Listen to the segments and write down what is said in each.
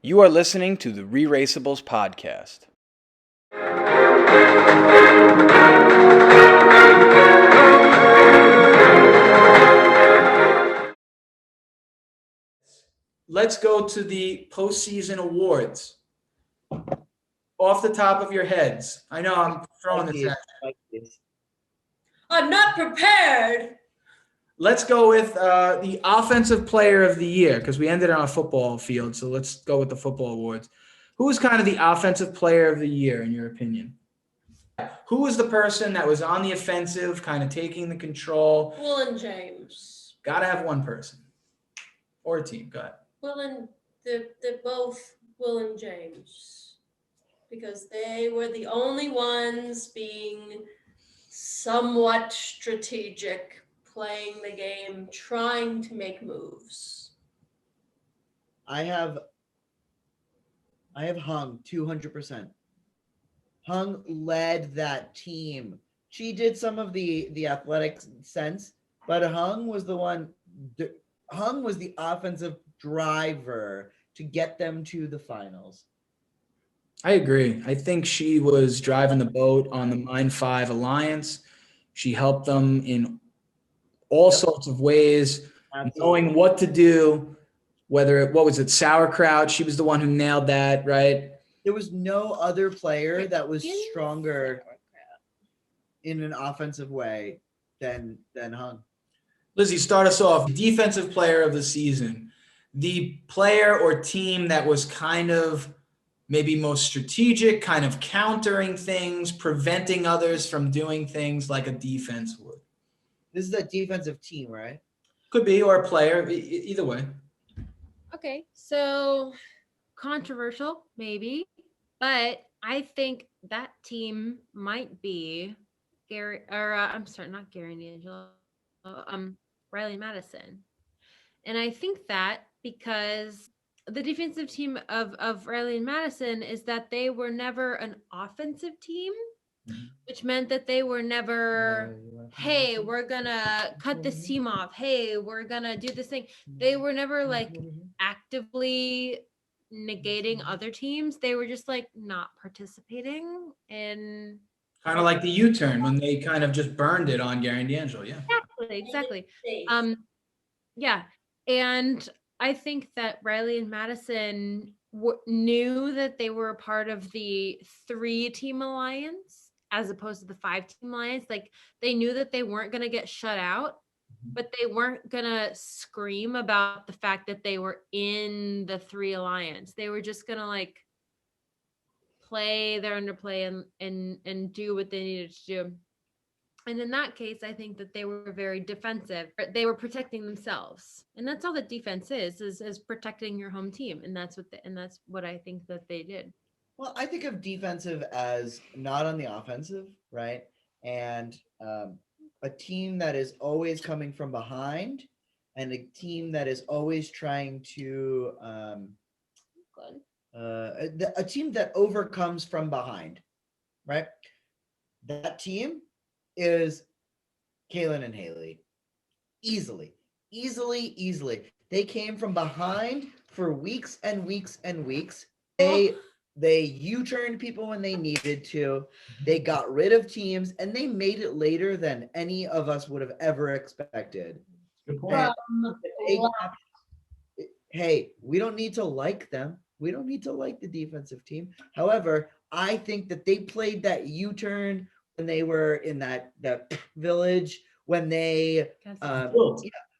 You are listening to the ReRACEables Podcast. Let's go to the postseason awards. Off the top of your heads. I know I'm throwing this at you. I'm not prepared. Let's go with the Offensive Player of the Year, because we ended on a football field, so let's go with the football awards. Who was kind of the Offensive Player of the Year, in your opinion? Who was the person that was on the offensive, kind of taking the control? Will and James. Got to have one person. Or a team, go ahead. They're both Will and James. Because they were the only ones being somewhat strategic, playing the game, trying to make moves. I have Hung 200%. Hung led that team. She did some of the athletic sense, but Hung was the one. Hung was the offensive driver to get them to the finals. I agree. I think she was driving the boat on the Mine 5 Alliance. She helped them in all sorts of ways, knowing what to do, what was it, sauerkraut? She was the one who nailed that, right? There was no other player that was stronger in an offensive way than Hung. Lizzie, start us off. Defensive Player of the season. The player or team that was kind of maybe most strategic, kind of countering things, preventing others from doing things like a defense would. This is a defensive team, right? Could be, or a player, either way. Okay, so controversial, maybe, but I think that team might be not Gary D'Angelo, Riley Madison. And I think that because the defensive team of Riley and Madison is that they were never an offensive team, which meant that they were never, hey, we're gonna cut this team off. Hey, we're gonna do this thing. They were never like actively negating other teams. They were just like not participating in. Kind of like the U-turn when they kind of just burned it on Gary D'Angelo. Yeah. Exactly. Yeah. And I think that Riley and Madison knew that they were a part of the 3-team alliance as opposed to the 5-team alliance. Like they knew that they weren't going to get shut out, but they weren't going to scream about the fact that they were in the 3 alliance. They were just going to like play their underplay and do what they needed to do. And in that case, I think that they were very defensive. They were protecting themselves, and that's all that defense is protecting your home team, and that's what I think that they did. Well, I think of defensive as not on the offensive, right? And a team that is always coming from behind, and a team that is always trying to a team that overcomes from behind, right? That team is KAYLYNN and Haley. Easily. They came from behind for weeks and weeks and weeks. They U-turned people when they needed to. They got rid of teams, and they made it later than any of us would have ever expected. Good point. Hey, we don't need to like them. We don't need to like the defensive team. However, I think that they played that U-turn when they were in that village, when they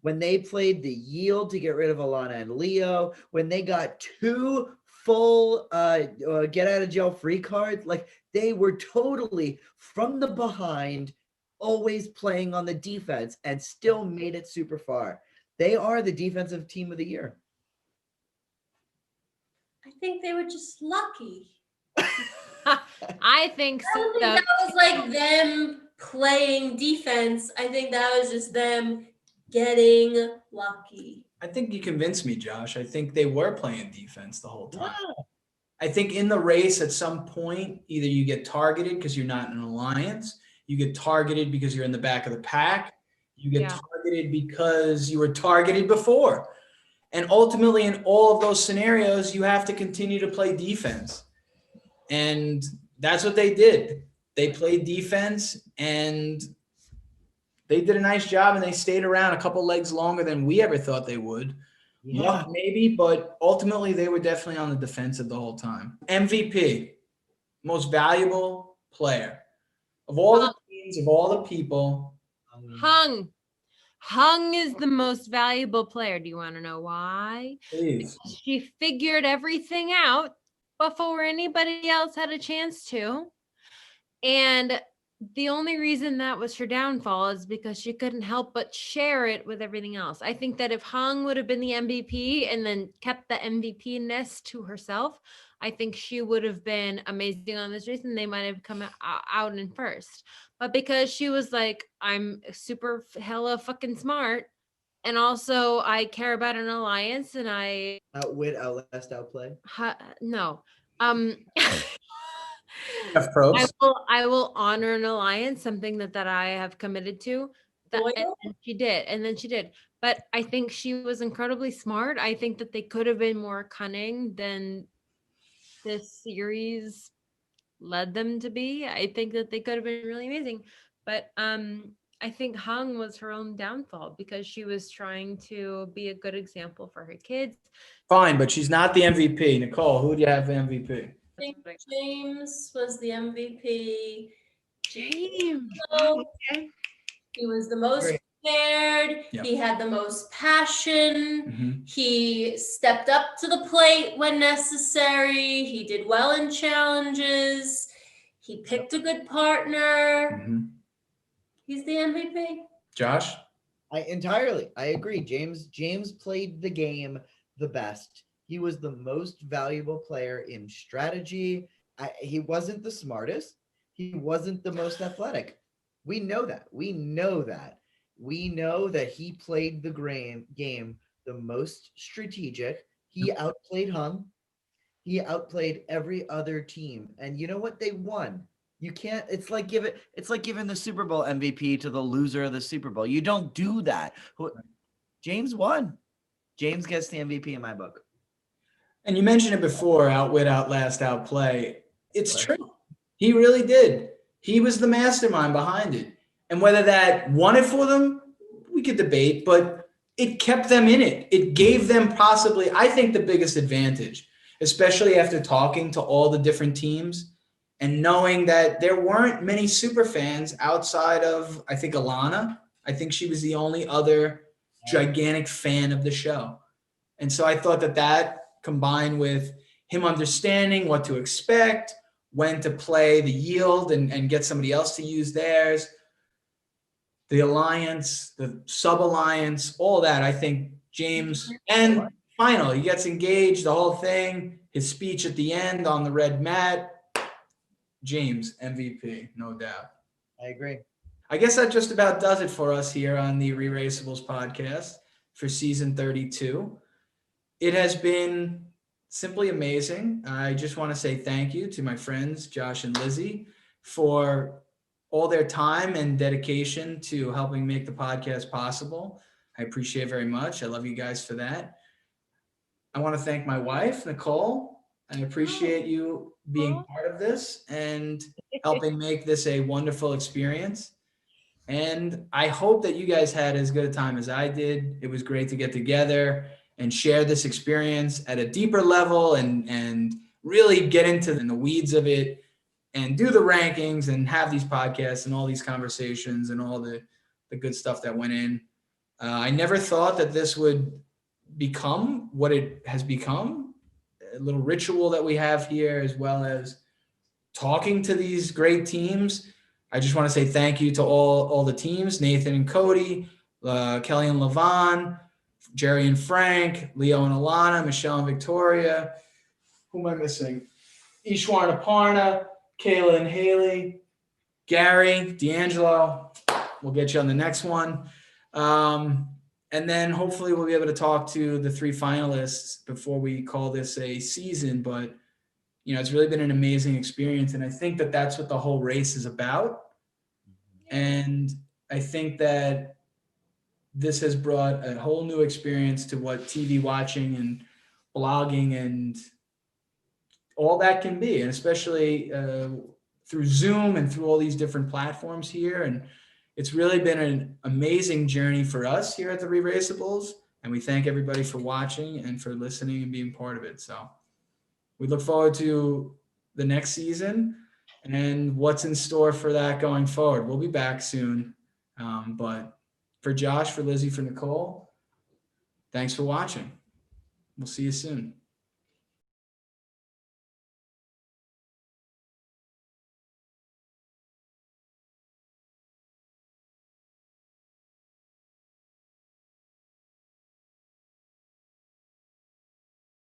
when they played the yield to get rid of Alana and Leo, when they got 2 full get out of jail free cards, like they were totally from the behind, always playing on the defense and still made it super far. They are the defensive team of the year. I think they were just lucky. I think so. I don't think that was like them playing defense. I think that was just them getting lucky. I think you convinced me, Josh. I think they were playing defense the whole time. Yeah. I think in the race at some point, either you get targeted because you're not in an alliance, you get targeted because you're in the back of the pack, you get targeted because you were targeted before. And ultimately, in all of those scenarios, you have to continue to play defense. And that's what they did. They played defense, and they did a nice job, and they stayed around a couple legs longer than we ever thought they would. Yeah. Luck maybe, but ultimately they were definitely on the defensive the whole time. MVP, most valuable player. Of all the teams, of all the people. Hung is the most valuable player. Do you want to know why? Please. She figured everything out before anybody else had a chance to. And the only reason that was her downfall is because she couldn't help but share it with everything else. I think that if Hung would have been the MVP and then kept the MVP-ness to herself, I think she would have been amazing on this race and they might have come out in first. But because she was like, I'm super hella fucking smart, and also I care about an alliance, and I Outwit, outlast, outplay. no. I will honor an alliance, something that I have committed to. And she did. But I think she was incredibly smart. I think that they could have been more cunning than this series led them to be. I think that they could have been really amazing. But I think Hung was her own downfall because she was trying to be a good example for her kids. Fine, but she's not the MVP. Nicole, who do you have for MVP? I think James was the MVP. James. Okay. He was the most prepared. Yep. He had the most passion. Mm-hmm. He stepped up to the plate when necessary. He did well in challenges. He picked a good partner. Mm-hmm. He's the MVP. Josh? I agree. James played the game the best. He was the most valuable player in strategy. He wasn't the smartest. He wasn't the most athletic. We know that. We know that he played the game the most strategic. He outplayed Hung. He outplayed every other team. And you know what? They won. You can't, it's like giving the Super Bowl MVP to the loser of the Super Bowl. You don't do that. James won. James gets the MVP in my book. And you mentioned it before, outwit, outlast, outplay. It's true. He really did. He was the mastermind behind it. And whether that won it for them, we could debate, but it kept them in it. It gave them possibly, I think, the biggest advantage, especially after talking to all the different teams and knowing that there weren't many super fans outside of, I think, Alana. I think she was the only other gigantic fan of the show. And so I thought that combined with him understanding what to expect, when to play the yield and get somebody else to use theirs, the alliance, the sub-alliance, all that. I think James, and final, he gets engaged, the whole thing, his speech at the end on the red mat, James, MVP, no doubt. I agree. I guess that just about does it for us here on the ReRACEables podcast for season 32. It has been simply amazing. I just want to say thank you to my friends, Josh and Lizzie, for all their time and dedication to helping make the podcast possible. I appreciate it very much. I love you guys for that. I want to thank my wife, Nicole. I appreciate you being part of this and helping make this a wonderful experience. And I hope that you guys had as good a time as I did. It was great to get together and share this experience at a deeper level and really get into the weeds of it and do the rankings and have these podcasts and all these conversations and all the good stuff that went in. I never thought that this would become what it has become, a little ritual that we have here, as well as talking to these great teams. I just want to say thank you to all the teams, Nathan and Cody, Kelly and Levon, Jerry and Frank, Leo and Alana, Michelle and Victoria. Who am I missing? Ishwar and Aparna, Kayla and Haley, Gary, D'Angelo. We'll get you on the next one. And then hopefully we'll be able to talk to the 3 finalists before we call this a season. But, it's really been an amazing experience. And I think that that's what the whole race is about. And I think that this has brought a whole new experience to what TV watching and blogging and all that can be, and especially through Zoom and through all these different platforms here. And it's really been an amazing journey for us here at the ReRACEables. And we thank everybody for watching and for listening and being part of it. So we look forward to the next season and what's in store for that going forward. We'll be back soon. But for Josh, for Lizzie, for Nicole, thanks for watching. We'll see you soon.